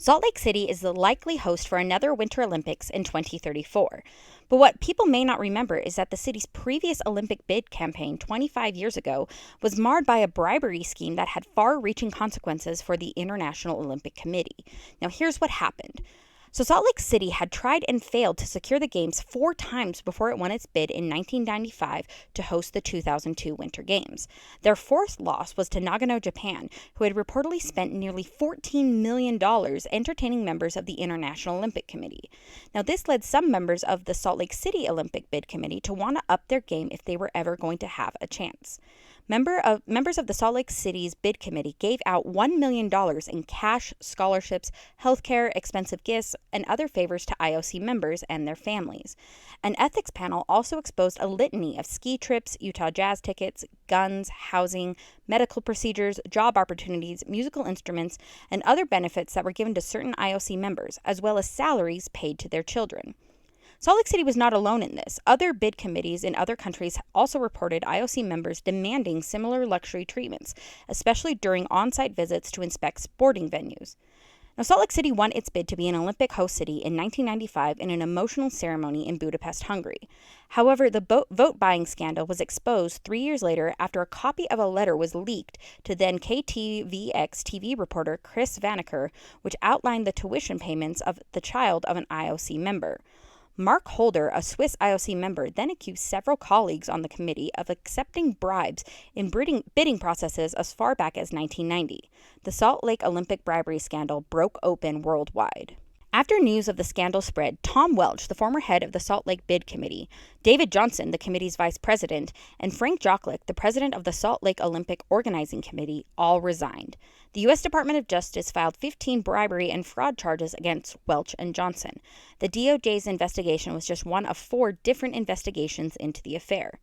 Salt Lake City is the likely host for another Winter Olympics in 2034. But what people may not remember is that the city's previous Olympic bid campaign 25 years ago was marred by a bribery scheme that had far-reaching consequences for the International Olympic Committee. Now, here's what happened. So Salt Lake City had tried and failed to secure the Games 4 times before it won its bid in 1995 to host the 2002 Winter Games. Their fourth loss was to Nagano, Japan, who had reportedly spent nearly $14 million entertaining members of the International Olympic Committee. Now, this led some members of the Salt Lake City Olympic Bid Committee to want to up their game if they were ever going to have a chance. Members of the Salt Lake City's bid committee gave out $1 million in cash, scholarships, healthcare, expensive gifts, and other favors to IOC members and their families. An ethics panel also exposed a litany of ski trips, Utah Jazz tickets, guns, housing, medical procedures, job opportunities, musical instruments, and other benefits that were given to certain IOC members, as well as salaries paid to their children. Salt Lake City was not alone in this. Other bid committees in other countries also reported IOC members demanding similar luxury treatments, especially during on-site visits to inspect sporting venues. Now, Salt Lake City won its bid to be an Olympic host city in 1995 in an emotional ceremony in Budapest, Hungary. However, the vote-buying scandal was exposed 3 years later after a copy of a letter was leaked to then KTVX TV reporter Chris Vanacker, which outlined the tuition payments of the child of an IOC member. Mark Holder, a Swiss IOC member, then accused several colleagues on the committee of accepting bribes in bidding processes as far back as 1990. The Salt Lake Olympic bribery scandal broke open worldwide. After news of the scandal spread, Tom Welch, the former head of the Salt Lake Bid Committee, David Johnson, the committee's vice president, and Frank Jocklick, the president of the Salt Lake Olympic Organizing Committee, all resigned. The U.S. Department of Justice filed 15 bribery and fraud charges against Welch and Johnson. The DOJ's investigation was just one of 4 different investigations into the affair.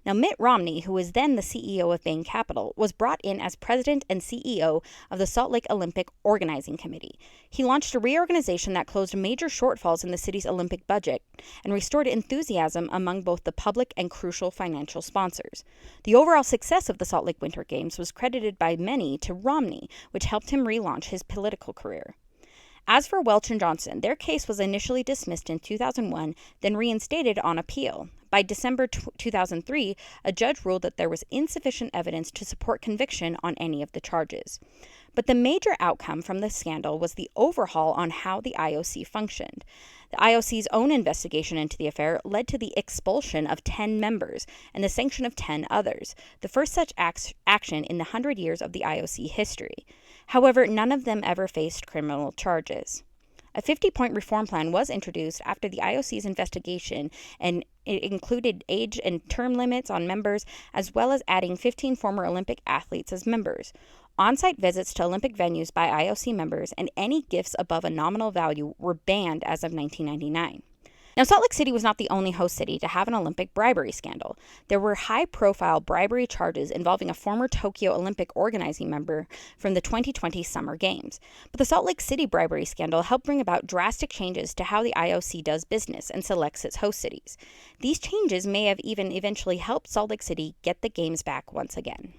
Now, Mitt Romney, who was then the CEO of Bain Capital, was brought in as president and CEO of the Salt Lake Olympic Organizing Committee. He launched a reorganization that closed major shortfalls in the city's Olympic budget and restored enthusiasm among both the public and crucial financial sponsors. The overall success of the Salt Lake Winter Games was credited by many to Romney, which helped him relaunch his political career. As for Welch and Johnson, their case was initially dismissed in 2001, then reinstated on appeal. By December 2003, a judge ruled that there was insufficient evidence to support conviction on any of the charges. But the major outcome from the scandal was the overhaul on how the IOC functioned. The IOC's own investigation into the affair led to the expulsion of 10 members and the sanction of 10 others, the first such action in the 100 years of the IOC history. However, none of them ever faced criminal charges. A 50-point reform plan was introduced after the IOC's investigation, and it included age and term limits on members, as well as adding 15 former Olympic athletes as members. On-site visits to Olympic venues by IOC members and any gifts above a nominal value were banned as of 1999. Now, Salt Lake City was not the only host city to have an Olympic bribery scandal. There were high-profile bribery charges involving a former Tokyo Olympic organizing member from the 2020 Summer Games. But the Salt Lake City bribery scandal helped bring about drastic changes to how the IOC does business and selects its host cities. These changes may have even eventually helped Salt Lake City get the Games back once again.